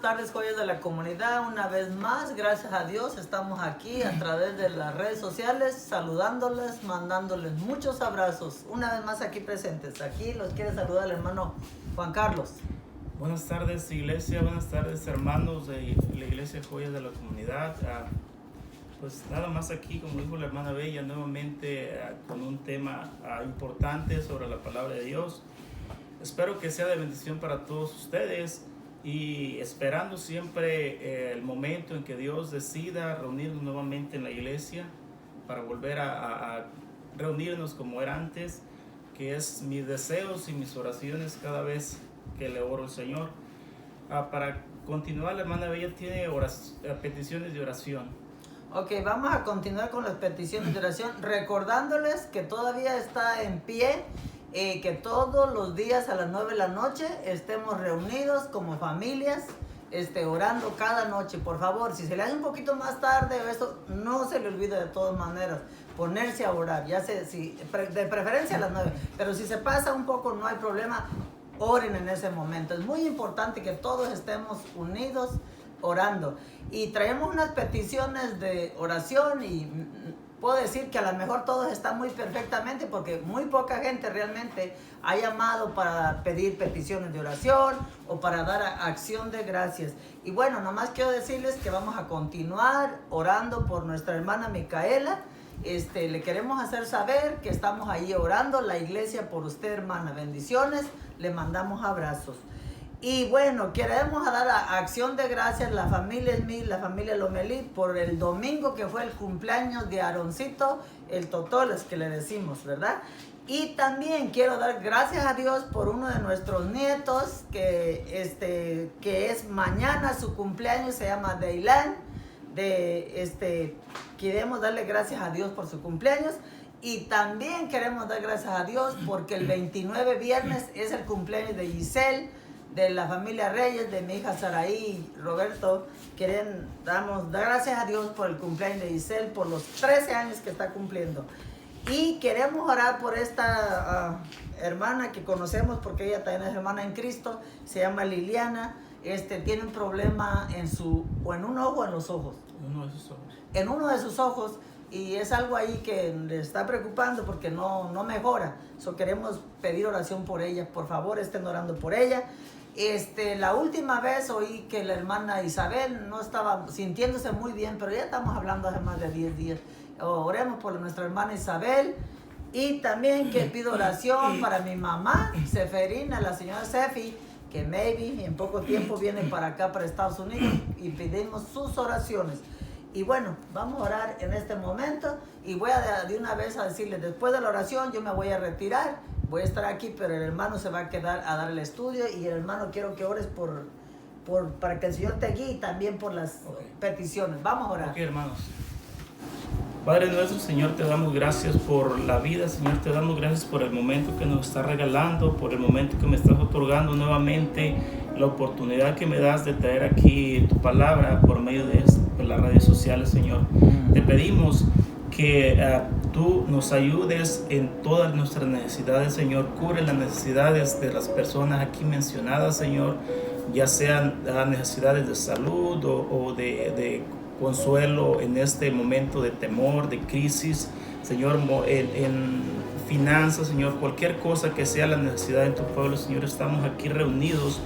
tardes, joyas de la comunidad. Una vez más, gracias a Dios, estamos aquí a través de las redes sociales, saludándoles, mandándoles muchos abrazos. Una vez más aquí presentes. Aquí los quiere saludar el hermano Juan Carlos. Buenas tardes, iglesia. Buenas tardes, hermanos de la iglesia Joyas de la Comunidad. Pues nada más aquí, como dijo la hermana Bella, nuevamente con un tema importante sobre la palabra de Dios. Espero que sea de bendición para todos ustedes y esperando siempre el momento en que Dios decida reunirnos nuevamente en la iglesia para volver a reunirnos como era antes, que es mis deseos y mis oraciones cada vez que le oro al Señor. Para continuar, la hermana Bella tiene peticiones de oración. Ok, vamos a continuar con las peticiones de oración, recordándoles que todavía está en pie, que todos los días a las 9 de la noche estemos reunidos como familias, orando cada noche. Por favor, si se le hace un poquito más tarde, eso no se le olvide de todas maneras, ponerse a orar, ya sé, si, de preferencia a las 9, pero si se pasa un poco no hay problema, oren en ese momento. Es muy importante que todos estemos unidos orando. Y traemos unas peticiones de oración y puedo decir que a lo mejor todos están muy perfectamente porque muy poca gente realmente ha llamado para pedir peticiones de oración o para dar acción de gracias. Y bueno, nomás quiero decirles que vamos a continuar orando por nuestra hermana Micaela. Le queremos hacer saber que estamos ahí orando, la iglesia, por usted, hermana. Bendiciones, le mandamos abrazos. Y bueno, queremos dar acción de gracias a la familia Smith, la familia Lomelí, por el domingo que fue el cumpleaños de Aaroncito, el Totoles que le decimos, ¿verdad? Y también quiero dar gracias a Dios por uno de nuestros nietos, que es mañana su cumpleaños, se llama Daylan. Queremos darle gracias a Dios por su cumpleaños. Y también queremos dar gracias a Dios porque el 29 viernes es el cumpleaños de Giselle, de la familia Reyes, de mi hija Saraí y Roberto. Dar gracias a Dios por el cumpleaños de Giselle, por los 13 años que está cumpliendo. Y queremos orar por esta hermana que conocemos porque ella también es hermana en Cristo, se llama Liliana. Tiene un problema en un ojo o en los ojos. Uno de sus ojos. En uno de sus ojos. Y es algo ahí que le está preocupando porque no mejora. Queremos pedir oración por ella. Por favor, estén orando por ella. La última vez oí que la hermana Isabel no estaba sintiéndose muy bien, pero ya estamos hablando hace más de 10 días. Oremos por nuestra hermana Isabel. Y también que pido oración para mi mamá, Seferina, la señora Sefi, que maybe en poco tiempo viene para acá, para Estados Unidos, y pedimos sus oraciones. Y bueno, vamos a orar en este momento y voy de una vez a decirles, después de la oración yo me voy a retirar, voy a estar aquí, pero el hermano se va a quedar a dar el estudio y el hermano quiero que ores para que el Señor te guíe y también por las peticiones. Vamos a orar. Ok, hermanos. Padre nuestro, Señor, te damos gracias por la vida, Señor, te damos gracias por el momento que nos estás regalando, por el momento que me estás otorgando nuevamente, la oportunidad que me das de traer aquí tu palabra por medio de las redes sociales, Señor. Te pedimos que tú nos ayudes en todas nuestras necesidades, Señor. Cubre las necesidades de las personas aquí mencionadas, Señor, ya sean necesidades de salud o de consuelo en este momento de temor, de crisis, Señor, en finanzas, Señor, cualquier cosa que sea la necesidad de tu pueblo, Señor, estamos aquí reunidos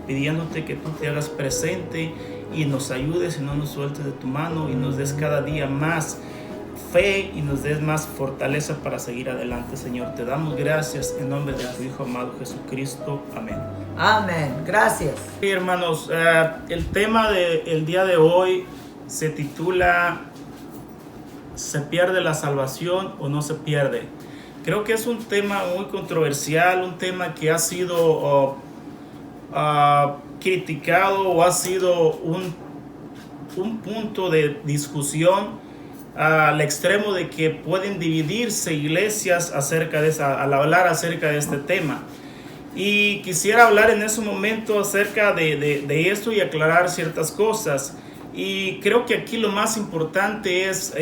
pidiéndote que tú te hagas presente y nos ayudes y no nos sueltes de tu mano y nos des cada día más fe y nos des más fortaleza para seguir adelante, Señor. Te damos gracias en nombre de tu Hijo amado Jesucristo. Amén. Amén. Gracias. Sí, hermanos, el tema del día de hoy se titula ¿se pierde la salvación o no se pierde? Creo que es un tema muy controversial, un tema que ha sido criticado o ha sido un punto de discusión al extremo de que pueden dividirse iglesias al hablar acerca de este tema. Y quisiera hablar en ese momento acerca de esto y aclarar ciertas cosas. Y creo que aquí lo más importante es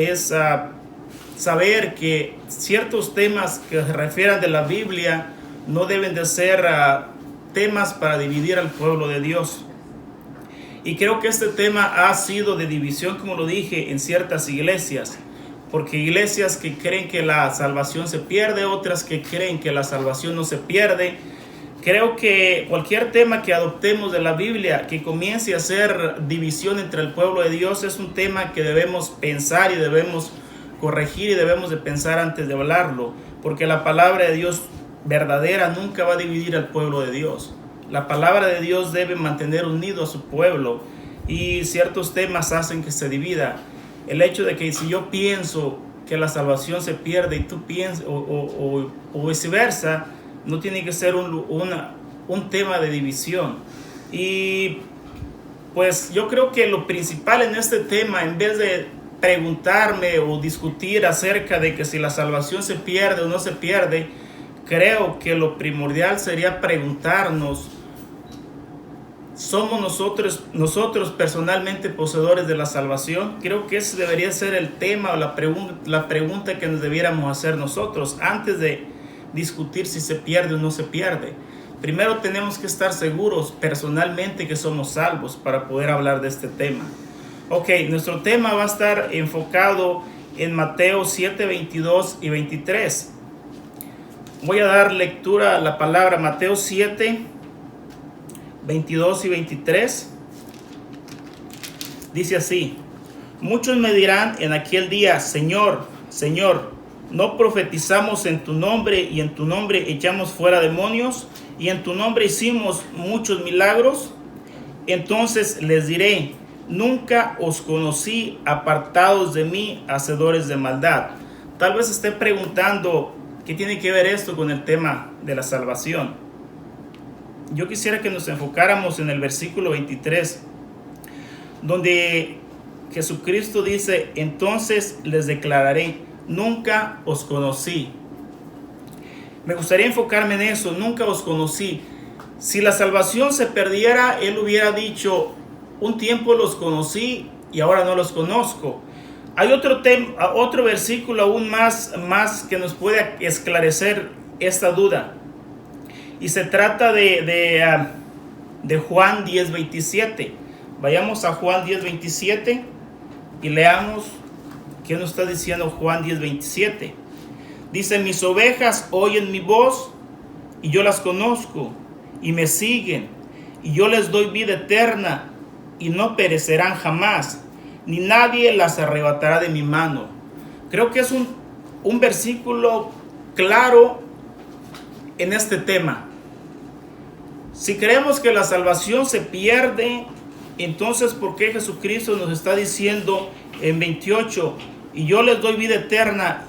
saber que ciertos temas que se refieran de la Biblia no deben de ser temas para dividir al pueblo de Dios. Y creo que este tema ha sido de división, como lo dije, en ciertas iglesias. Porque iglesias que creen que la salvación se pierde, otras que creen que la salvación no se pierde. Creo que cualquier tema que adoptemos de la Biblia que comience a hacer división entre el pueblo de Dios es un tema que debemos pensar y debemos corregir y debemos de pensar antes de hablarlo. Porque la palabra de Dios verdadera nunca va a dividir al pueblo de Dios. La palabra de Dios debe mantener unido a su pueblo, y ciertos temas hacen que se divida. El hecho de que si yo pienso que la salvación se pierde y tú piensas, o viceversa, no tiene que ser un tema de división. Y pues yo creo que lo principal en este tema, en vez de preguntarme o discutir acerca de que si la salvación se pierde o no se pierde, creo que lo primordial sería preguntarnos: ¿somos nosotros personalmente poseedores de la salvación? Creo que ese debería ser el tema o la pregunta que nos debiéramos hacer nosotros antes de discutir si se pierde o no se pierde. Primero tenemos que estar seguros personalmente que somos salvos para poder hablar de este tema. Ok, nuestro tema va a estar enfocado en Mateo 7, 22 y 23. Voy a dar lectura a la palabra Mateo 7, 22 y 23. Dice así: muchos me dirán en aquel día: Señor, Señor, ¿no profetizamos en tu nombre, y en tu nombre echamos fuera demonios, y en tu nombre hicimos muchos milagros? Entonces les diré: nunca os conocí, apartados de mí, hacedores de maldad. Tal vez esté preguntando: ¿qué tiene que ver esto con el tema de la salvación? Yo quisiera que nos enfocáramos en el versículo 23, donde Jesucristo dice: entonces les declararé: nunca os conocí. Me gustaría enfocarme en eso: nunca os conocí. Si la salvación se perdiera, Él hubiera dicho: un tiempo los conocí y ahora no los conozco. Hay otro versículo aún más que nos puede esclarecer esta duda. Y se trata de Juan 10:27. Vayamos a Juan 10:27 y leamos qué nos está diciendo Juan 10:27. Dice: mis ovejas oyen mi voz, y yo las conozco, y me siguen, y yo les doy vida eterna, y no perecerán jamás, ni nadie las arrebatará de mi mano. Creo que es un versículo claro en este tema. Si creemos que la salvación se pierde, entonces ¿por qué Jesucristo nos está diciendo en 28: y yo les doy vida eterna,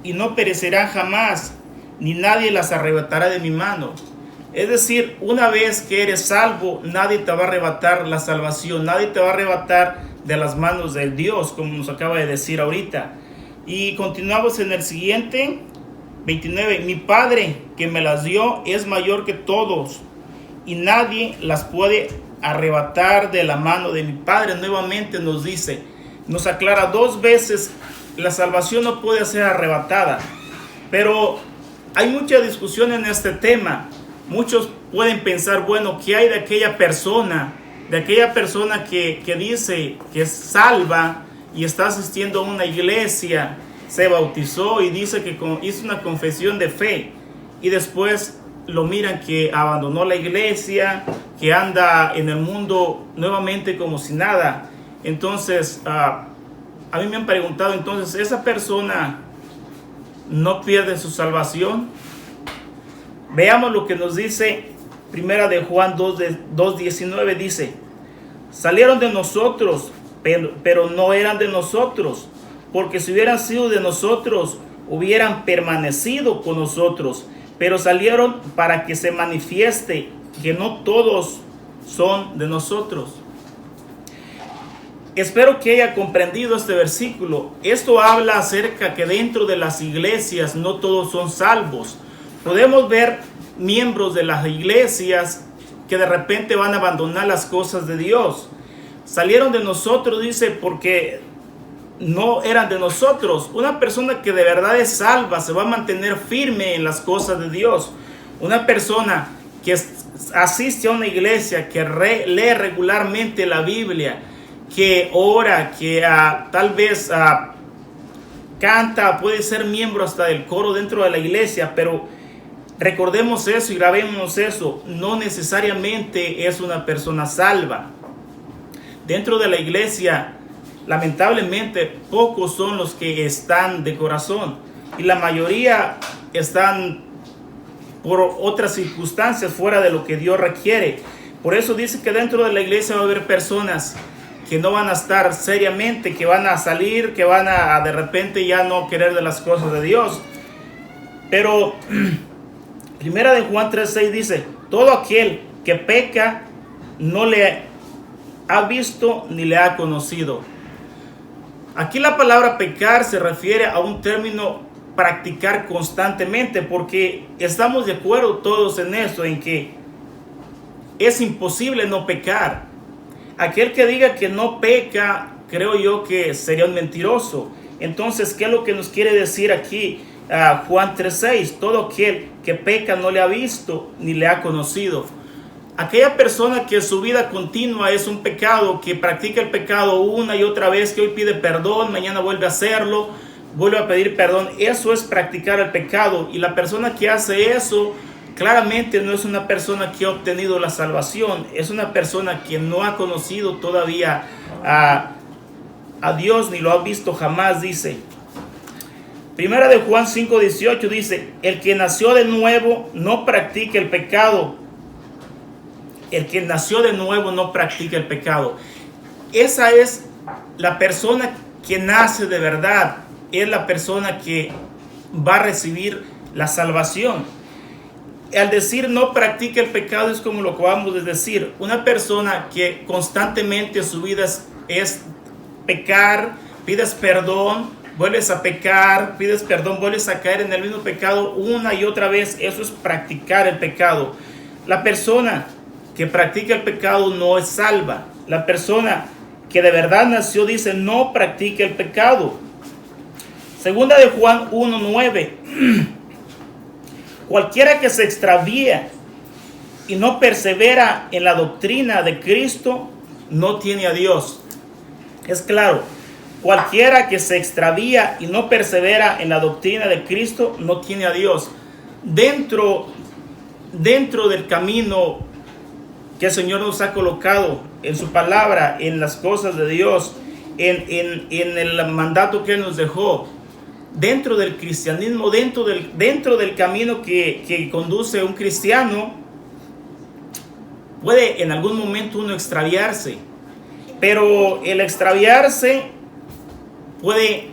y no perecerán jamás, ni nadie las arrebatará de mi mano? Es decir, una vez que eres salvo, nadie te va a arrebatar la salvación, nadie te va a arrebatar de las manos del Dios, como nos acaba de decir ahorita. Y continuamos en el siguiente, 29. Mi Padre que me las dio es mayor que todos, y nadie las puede arrebatar de la mano de mi Padre. Nuevamente nos dice, nos aclara dos veces: la salvación no puede ser arrebatada. Pero hay mucha discusión en este tema. Muchos pueden pensar: bueno, ¿qué hay de aquella persona que dice que es salva y está asistiendo a una iglesia, se bautizó y dice que hizo una confesión de fe, y después lo miran que abandonó la iglesia, que anda en el mundo nuevamente como si nada? Entonces, a mí me han preguntado: entonces, ¿esa persona no pierde su salvación? Veamos lo que nos dice Primera de Juan 2:19. Dice: salieron de nosotros, pero no eran de nosotros, porque si hubieran sido de nosotros, hubieran permanecido con nosotros. Pero salieron para que se manifieste que no todos son de nosotros. Espero que haya comprendido este versículo. Esto habla acerca que dentro de las iglesias no todos son salvos. Podemos ver miembros de las iglesias que de repente van a abandonar las cosas de Dios. Salieron de nosotros, dice, porque no eran de nosotros. Una persona que de verdad es salva se va a mantener firme en las cosas de Dios. Una persona que asiste a una iglesia, que lee regularmente la Biblia, que ora, que tal vez canta, puede ser miembro hasta del coro dentro de la iglesia, pero recordemos eso y grabemos eso, no necesariamente es una persona salva. Dentro de la iglesia, lamentablemente, pocos son los que están de corazón y la mayoría están por otras circunstancias fuera de lo que Dios requiere. Por eso dice que dentro de la iglesia va a haber personas que no van a estar seriamente, que van a salir, que van a de repente ya no querer de las cosas de Dios. Pero Primera de Juan 3:6 dice: todo aquel que peca no le ha visto ni le ha conocido. Aquí la palabra pecar se refiere a un término practicar constantemente, porque estamos de acuerdo todos en eso, en que es imposible no pecar. Aquel que diga que no peca, creo yo que sería un mentiroso. Entonces, ¿qué es lo que nos quiere decir aquí Juan 3:6? Todo aquel que peca no le ha visto ni le ha conocido. Aquella persona que su vida continua es un pecado, que practica el pecado una y otra vez, que hoy pide perdón, mañana vuelve a hacerlo, vuelve a pedir perdón, eso es practicar el pecado. Y la persona que hace eso claramente no es una persona que ha obtenido la salvación, es una persona que no ha conocido todavía a Dios ni lo ha visto jamás. Dice Primera de Juan 5:18, dice: el que nació de nuevo no practica el pecado. El que nació de nuevo no practica el pecado. Esa es la persona que nace de verdad, es la persona que va a recibir la salvación. Al decir no practica el pecado es como lo que acabamos de decir, una persona que constantemente su vida es pecar, pides perdón, vuelves a pecar, pides perdón, vuelves a caer en el mismo pecado una y otra vez. Eso es practicar el pecado. La persona que practica el pecado no es salva. La persona que de verdad nació, dice, no practica el pecado. Segunda de Juan 1:9. Cualquiera que se extravía y no persevera en la doctrina de Cristo no tiene a Dios. Es claro, cualquiera que se extravía y no persevera en la doctrina de Cristo no tiene a Dios. Dentro del camino que el Señor nos ha colocado en su palabra, en las cosas de Dios, en el mandato que Él nos dejó, dentro del cristianismo, dentro del camino que conduce a un cristiano, puede en algún momento uno extraviarse, pero el extraviarse puede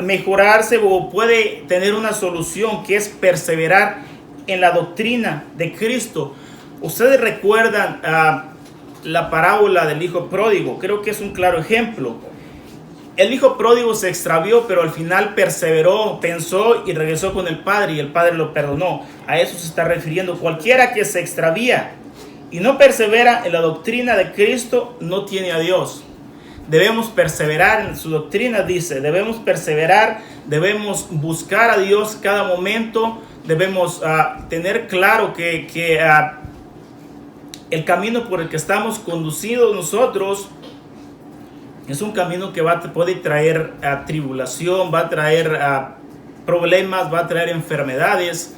mejorarse o puede tener una solución, que es perseverar en la doctrina de Cristo. Ustedes recuerdan la parábola del hijo pródigo, creo que es un claro ejemplo. El hijo pródigo se extravió, pero al final perseveró, pensó y regresó con el padre, y el padre lo perdonó. A eso se está refiriendo. Cualquiera que se extravía y no persevera en la doctrina de Cristo no tiene a Dios. Debemos perseverar en su doctrina, dice. Debemos perseverar, debemos buscar a Dios cada momento. Debemos tener claro que el camino por el que estamos conducidos nosotros es un camino que puede traer tribulación, va a traer problemas, va a traer enfermedades.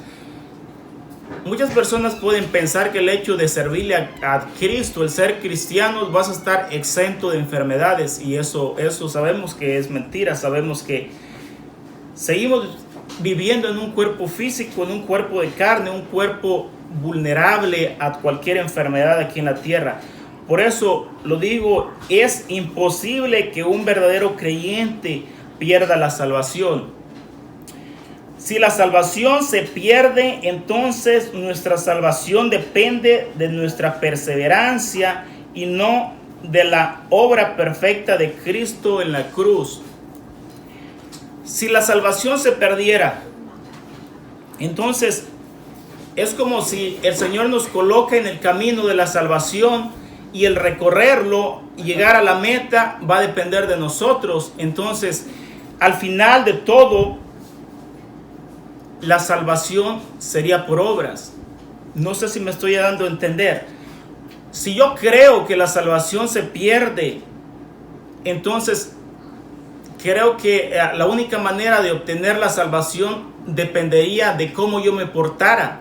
Muchas personas pueden pensar que el hecho de servirle a Cristo, el ser cristianos, vas a estar exento de enfermedades, y eso sabemos que es mentira. Sabemos que seguimos viviendo en un cuerpo físico, en un cuerpo de carne, un cuerpo vulnerable a cualquier enfermedad aquí en la tierra. Por eso lo digo, es imposible que un verdadero creyente pierda la salvación. Si la salvación se pierde, entonces nuestra salvación depende de nuestra perseverancia y no de la obra perfecta de Cristo en la cruz. Si la salvación se perdiera, entonces es como si el Señor nos coloca en el camino de la salvación, y el recorrerlo y llegar a la meta va a depender de nosotros. Entonces, al final de todo, la salvación sería por obras. No sé si me estoy dando a entender. Si yo creo que la salvación se pierde, entonces creo que la única manera de obtener la salvación dependería de cómo yo me portara,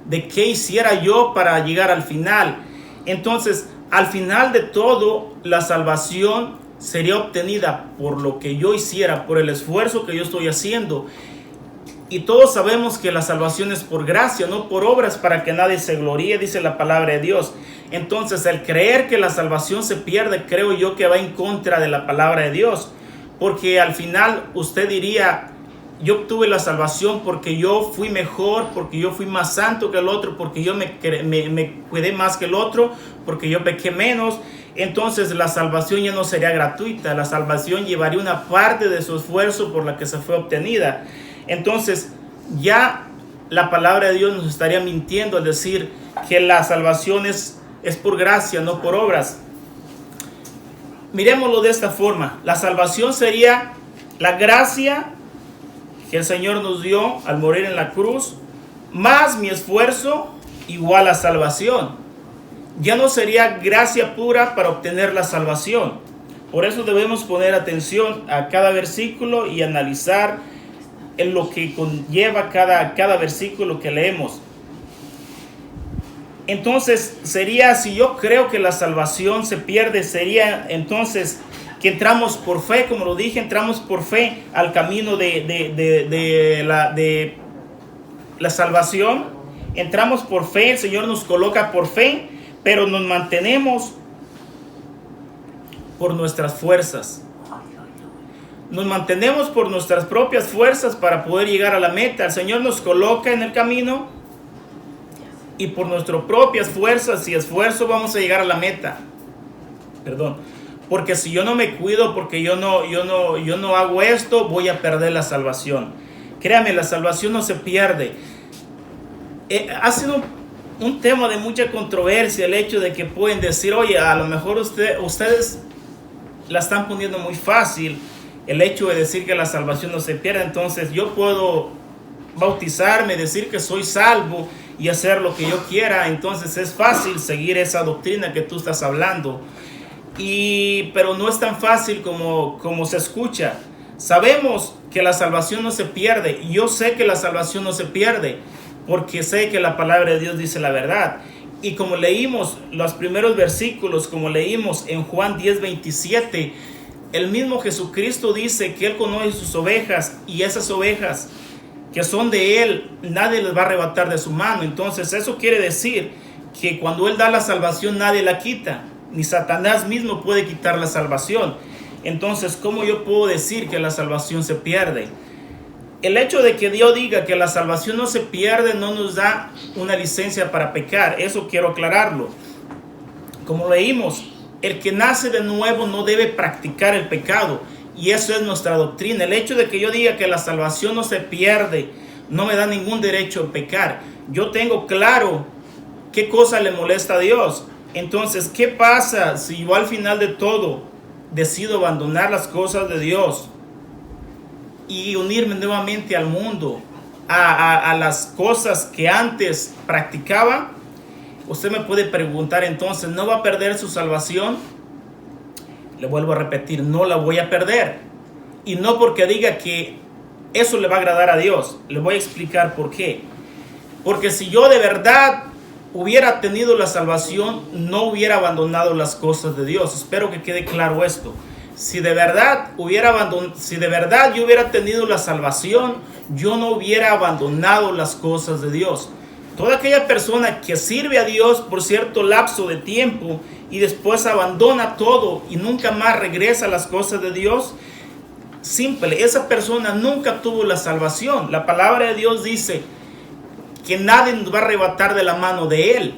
de qué hiciera yo para llegar al final. Entonces, al final de todo, la salvación sería obtenida por lo que yo hiciera, por el esfuerzo que yo estoy haciendo. Y todos sabemos que la salvación es por gracia, no por obras, para que nadie se gloríe, dice la palabra de Dios. Entonces, el creer que la salvación se pierde, creo yo que va en contra de la palabra de Dios. Porque al final usted diría, yo obtuve la salvación porque yo fui mejor, porque yo fui más santo que el otro, porque yo me cuidé más que el otro, porque yo pequé menos. Entonces la salvación ya no sería gratuita, la salvación llevaría una parte de su esfuerzo por la que se fue obtenida. Entonces ya la palabra de Dios nos estaría mintiendo al decir que la salvación es por gracia, no por obras. Miremoslo de esta forma. La salvación sería la gracia que el Señor nos dio al morir en la cruz, más mi esfuerzo igual a salvación. Ya no sería gracia pura para obtener la salvación. Por eso debemos poner atención a cada versículo y analizar en lo que conlleva cada versículo que leemos. Entonces sería, si yo creo que la salvación se pierde, sería entonces que entramos por fe, como lo dije, entramos por fe al camino de la salvación. Entramos por fe, el Señor nos coloca por fe, pero nos mantenemos por nuestras fuerzas. Nos mantenemos por nuestras propias fuerzas para poder llegar a la meta. El Señor nos coloca en el camino y por nuestras propias fuerzas y esfuerzo vamos a llegar a la meta. Porque si yo no me cuido, porque yo no hago esto, voy a perder la salvación. Créame, la salvación no se pierde. Ha sido un tema de mucha controversia el hecho de que pueden decir, oye, a lo mejor ustedes la están poniendo muy fácil, el hecho de decir que la salvación no se pierde. Entonces yo puedo bautizarme, decir que soy salvo y hacer lo que yo quiera. Entonces es fácil seguir esa doctrina que tú estás hablando. Pero no es tan fácil como se escucha. Sabemos que la salvación no se pierde. Yo sé que la salvación no se pierde porque sé que la palabra de Dios dice la verdad. Y como leímos los primeros versículos, como leímos en Juan 10:27, el mismo Jesucristo dice que Él conoce sus ovejas, y esas ovejas que son de Él, nadie les va a arrebatar de su mano. Entonces eso quiere decir que cuando Él da la salvación, nadie la quita, ni Satanás mismo puede quitar la salvación. Entonces, ¿cómo yo puedo decir que la salvación se pierde? El hecho de que Dios diga que la salvación no se pierde no nos da una licencia para pecar. Eso quiero aclararlo. Como leímos, el que nace de nuevo no debe practicar el pecado. Y eso es nuestra doctrina. El hecho de que yo diga que la salvación no se pierde no me da ningún derecho a pecar. Yo tengo claro qué cosa le molesta a Dios. Entonces, ¿qué pasa si yo al final de todo decido abandonar las cosas de Dios y unirme nuevamente al mundo, a las cosas que antes practicaba? Usted me puede preguntar, entonces, ¿no va a perder su salvación? Le vuelvo a repetir, no la voy a perder. Y no porque diga que eso le va a agradar a Dios. Le voy a explicar por qué. Porque si yo de verdad hubiera tenido la salvación, no hubiera abandonado las cosas de Dios. Espero que quede claro esto. Si de verdad yo hubiera tenido la salvación, yo no hubiera abandonado las cosas de Dios. Toda aquella persona que sirve a Dios por cierto lapso de tiempo y después abandona todo y nunca más regresa a las cosas de Dios, simple, esa persona nunca tuvo la salvación. La palabra de Dios dice que nadie nos va a arrebatar de la mano de Él.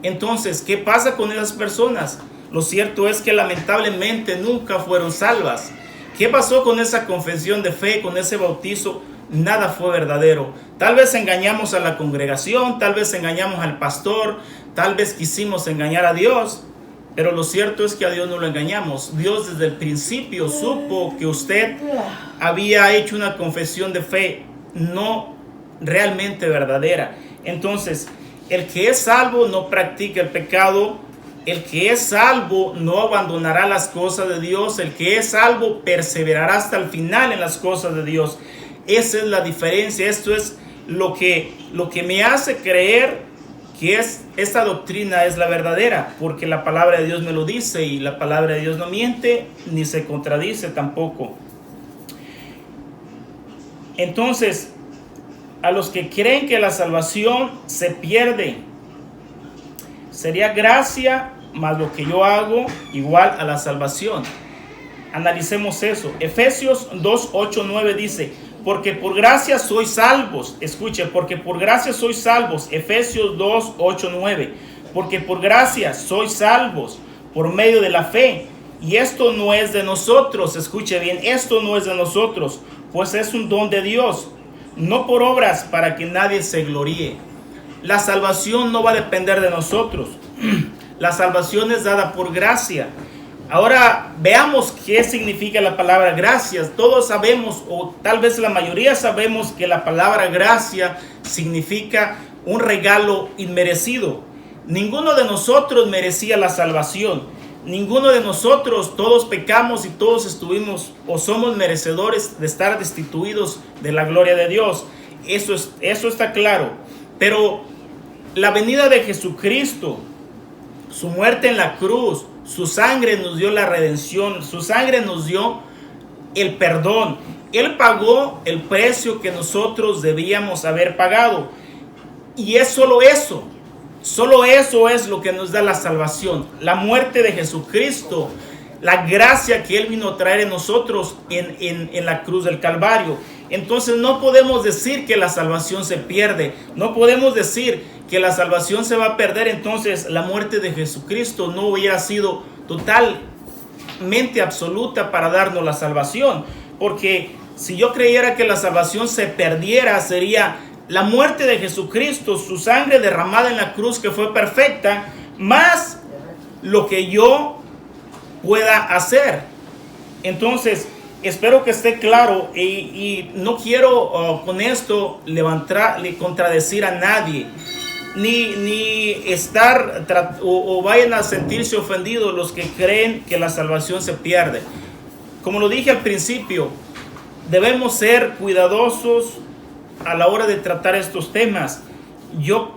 Entonces, ¿qué pasa con esas personas? Lo cierto es que lamentablemente nunca fueron salvas. ¿Qué pasó con esa confesión de fe, con ese bautizo? Nada fue verdadero. Tal vez engañamos a la congregación, tal vez engañamos al pastor, tal vez quisimos engañar a Dios, pero lo cierto es que a Dios no lo engañamos. Dios desde el principio supo que usted había hecho una confesión de fe no realmente verdadera. Entonces, El que es salvo no practica el pecado. El que es salvo no abandonará las cosas de Dios. El que es salvo perseverará hasta el final en las cosas de Dios. Esa es la diferencia. Esto es lo que me hace creer que esta doctrina es la verdadera, porque la palabra de Dios me lo dice, y la palabra de Dios no miente ni se contradice tampoco. Entonces, a los que creen que la salvación se pierde, sería gracia más lo que yo hago igual a la salvación. Analicemos eso. Efesios 2, 8, 9 dice: porque por gracia sois salvos. Escuche, porque por gracia sois salvos. Efesios 2, 8, 9. Porque por gracia sois salvos por medio de la fe. Y esto no es de nosotros. Escuche bien, esto no es de nosotros, pues es un don de Dios, no por obras, para que nadie se gloríe. La salvación no va a depender de nosotros. La salvación es dada por gracia. Ahora veamos qué significa la palabra gracias. Todos sabemos, o tal vez la mayoría sabemos, que la palabra gracia significa un regalo inmerecido. Ninguno de nosotros merecía la salvación. Ninguno de nosotros, todos pecamos y todos estuvimos o somos merecedores de estar destituidos de la gloria de Dios. Eso está claro. Pero la venida de Jesucristo, su muerte en la cruz, su sangre nos dio la redención, su sangre nos dio el perdón. Él pagó el precio que nosotros debíamos haber pagado. Y es solo eso es lo que nos da la salvación. La muerte de Jesucristo, la gracia que Él vino a traer en nosotros en la cruz del Calvario. Entonces no podemos decir que la salvación se pierde. No podemos decir que la salvación se va a perder. Entonces la muerte de Jesucristo no hubiera sido totalmente absoluta para darnos la salvación. Porque si yo creyera que la salvación se perdiera, sería la muerte de Jesucristo, su sangre derramada en la cruz, que fue perfecta, más lo que yo pueda hacer. Entonces, espero que esté claro, y no quiero con esto contradecir a nadie, ni estar o vayan a sentirse ofendidos los que creen que la salvación se pierde. Como lo dije al principio, debemos ser cuidadosos a la hora de tratar estos temas. Yo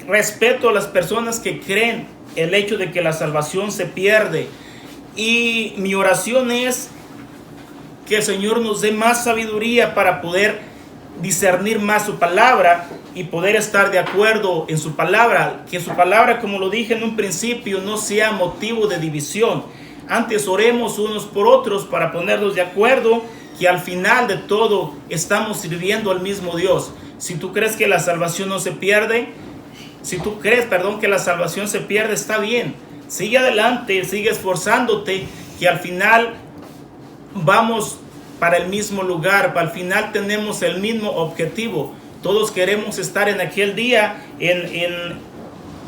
respeto a las personas que creen el hecho de que la salvación se pierde, y mi oración es que el Señor nos dé más sabiduría para poder discernir más su palabra y poder estar de acuerdo en su palabra. Que su palabra, como lo dije en un principio, no sea motivo de división. Antes oremos unos por otros para ponernos de acuerdo, que al final de todo estamos sirviendo al mismo Dios. Si tú crees que la salvación no se pierde, que la salvación se pierde, está bien. Sigue adelante, sigue esforzándote, que al final vamos para el mismo lugar, al final tenemos el mismo objetivo. Todos queremos estar en aquel día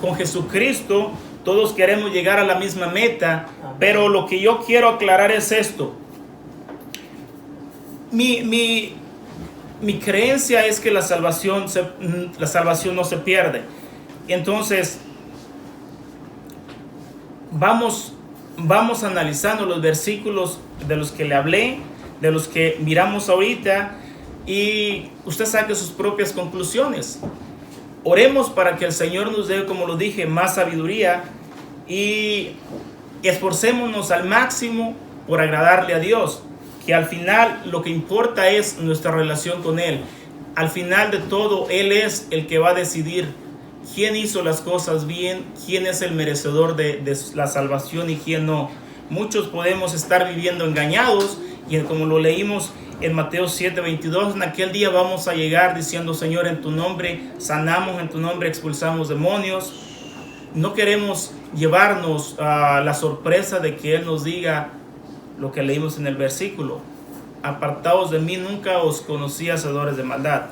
con Jesucristo, todos queremos llegar a la misma meta. Pero lo que yo quiero aclarar es esto. Mi creencia es que la salvación no se pierde. Entonces, vamos analizando los versículos de los que le hablé, de los que miramos ahorita, y usted saque sus propias conclusiones. Oremos para que el Señor nos dé, como lo dije, más sabiduría, y esforcémonos al máximo por agradarle a Dios, que al final lo que importa es nuestra relación con Él. Al final de todo, Él es el que va a decidir quién hizo las cosas bien, quién es el merecedor de la salvación y quién no. Muchos podemos estar viviendo engañados, y como lo leímos en Mateo 7:22, en aquel día vamos a llegar diciendo: Señor, en tu nombre sanamos, en tu nombre expulsamos demonios. No queremos llevarnos a la sorpresa de que Él nos diga lo que leímos en el versículo: apartaos de mí, nunca os conocí, hacedores de maldad.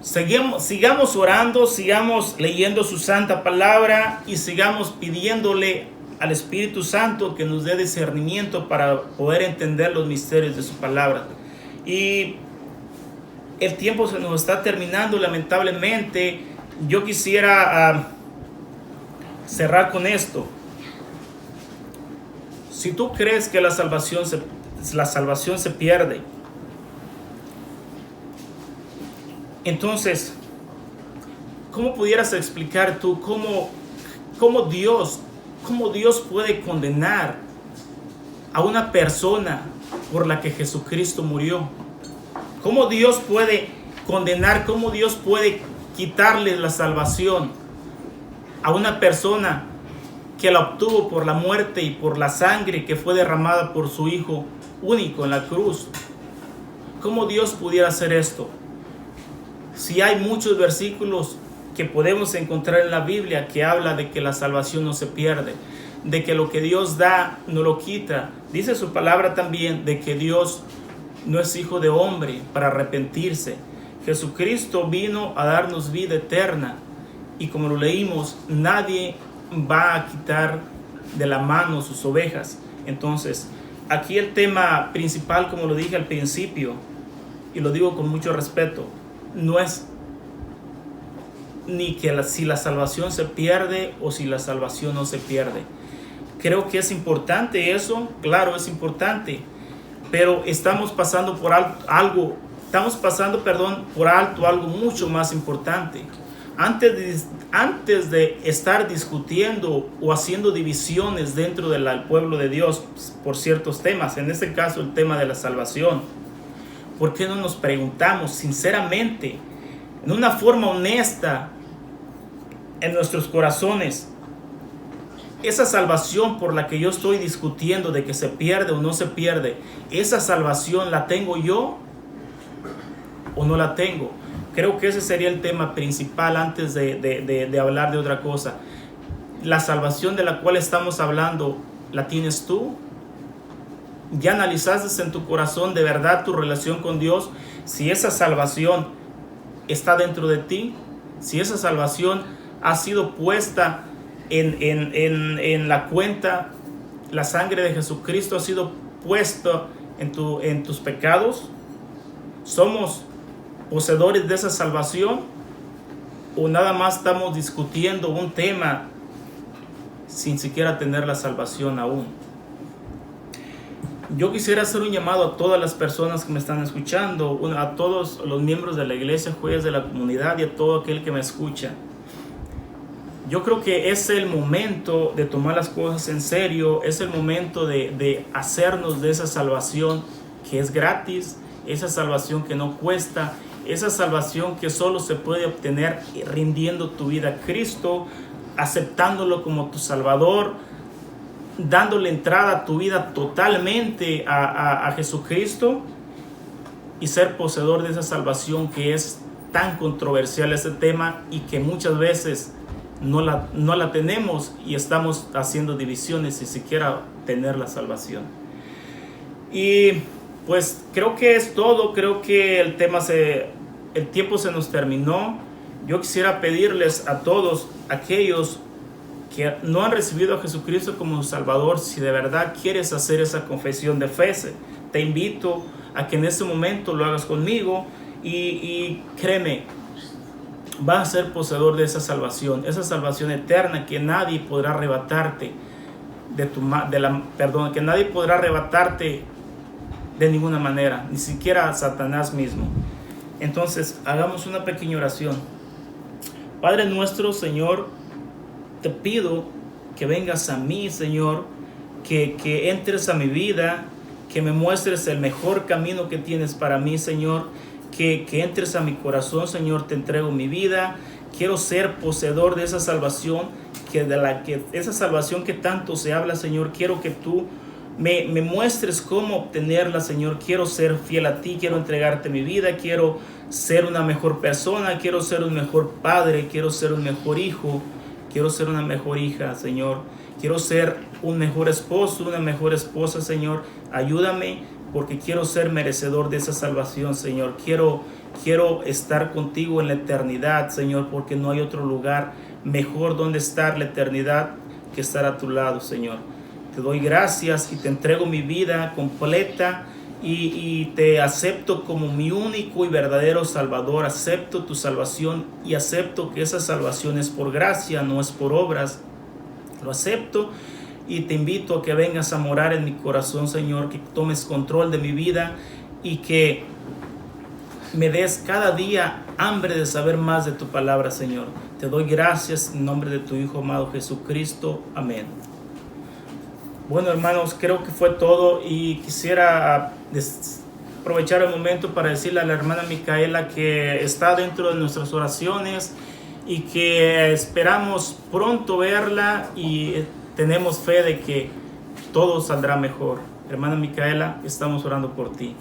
Sigamos orando, sigamos leyendo su santa palabra, y sigamos pidiéndole al Espíritu Santo que nos dé discernimiento para poder entender los misterios de su palabra. Y el tiempo se nos está terminando, lamentablemente. yo quisiera cerrar con esto. Si tú crees que la salvación se pierde, entonces, ¿cómo pudieras explicar tú cómo Dios puede condenar a una persona por la que Jesucristo murió? ¿Cómo Dios puede condenar, cómo Dios puede quitarle la salvación a una persona que la obtuvo por la muerte y por la sangre que fue derramada por su Hijo único en la cruz? ¿Cómo Dios pudiera hacer esto? Si hay muchos versículos que podemos encontrar en la Biblia que habla de que la salvación no se pierde, de que lo que Dios da no lo quita. Dice su palabra también de que Dios no es hijo de hombre para arrepentirse. Jesucristo vino a darnos vida eterna y, como lo leímos, nadie va a quitar de la mano sus ovejas. Entonces, aquí el tema principal, como lo dije al principio, y lo digo con mucho respeto, no es ni que si la salvación se pierde o si la salvación no se pierde. Creo que es importante eso, claro, es importante, pero estamos pasando por algo mucho más importante. Antes de estar discutiendo o haciendo divisiones dentro del pueblo de Dios por ciertos temas, en este caso el tema de la salvación, ¿por qué no nos preguntamos sinceramente, en una forma honesta, en nuestros corazones, esa salvación por la que yo estoy discutiendo de que se pierde o no se pierde, esa salvación la tengo yo o no la tengo? Creo que ese sería el tema principal antes de hablar de otra cosa. La salvación de la cual estamos hablando, ¿la tienes tú? ¿Ya analizaste en tu corazón de verdad tu relación con Dios? Si esa salvación está dentro de ti, si esa salvación ha sido puesta en la cuenta, la sangre de Jesucristo ha sido puesta en tus pecados. ¿Somos poseedores de esa salvación o nada más estamos discutiendo un tema sin siquiera tener la salvación aún? Yo quisiera hacer un llamado a todas las personas que me están escuchando, a todos los miembros de la iglesia, jueces de la comunidad y a todo aquel que me escucha. Yo creo que es el momento de tomar las cosas en serio, es el momento de hacernos de esa salvación que es gratis, esa salvación que no cuesta, esa salvación que solo se puede obtener rindiendo tu vida a Cristo, aceptándolo como tu Salvador, dándole entrada a tu vida totalmente a Jesucristo y ser poseedor de esa salvación que es tan controversial ese tema y que muchas veces no la tenemos y estamos haciendo divisiones sin siquiera tener la salvación. Y pues creo que es todo. Creo que el tiempo se nos terminó. Yo quisiera pedirles a todos aquellos que no han recibido a Jesucristo como Salvador, si de verdad quieres hacer esa confesión de fe, te invito a que en este momento lo hagas conmigo y créeme, vas a ser poseedor de esa salvación eterna que nadie podrá arrebatarte que nadie podrá arrebatarte de ninguna manera, ni siquiera Satanás mismo. Entonces, hagamos una pequeña oración. Padre nuestro, Señor, te pido que vengas a mí, Señor, que entres a mi vida, que me muestres el mejor camino que tienes para mí, Señor, que entres a mi corazón, Señor, te entrego mi vida. Quiero ser poseedor de esa salvación, esa salvación que tanto se habla, Señor. Quiero que tú me muestres cómo obtenerla, Señor. Quiero ser fiel a ti, quiero entregarte mi vida, quiero ser una mejor persona, quiero ser un mejor padre, quiero ser un mejor hijo, quiero ser una mejor hija, Señor. Quiero ser un mejor esposo, una mejor esposa, Señor. Ayúdame porque quiero ser merecedor de esa salvación, Señor. Quiero estar contigo en la eternidad, Señor, porque no hay otro lugar mejor donde estar la eternidad que estar a tu lado, Señor. Te doy gracias y te entrego mi vida completa y te acepto como mi único y verdadero Salvador. Acepto tu salvación y acepto que esa salvación es por gracia, no es por obras. Lo acepto y te invito a que vengas a morar en mi corazón, Señor, que tomes control de mi vida y que me des cada día hambre de saber más de tu palabra, Señor. Te doy gracias en nombre de tu Hijo amado Jesucristo. Amén. Bueno, hermanos, creo que fue todo y quisiera aprovechar el momento para decirle a la hermana Micaela que está dentro de nuestras oraciones y que esperamos pronto verla y tenemos fe de que todo saldrá mejor. Hermana Micaela, estamos orando por ti.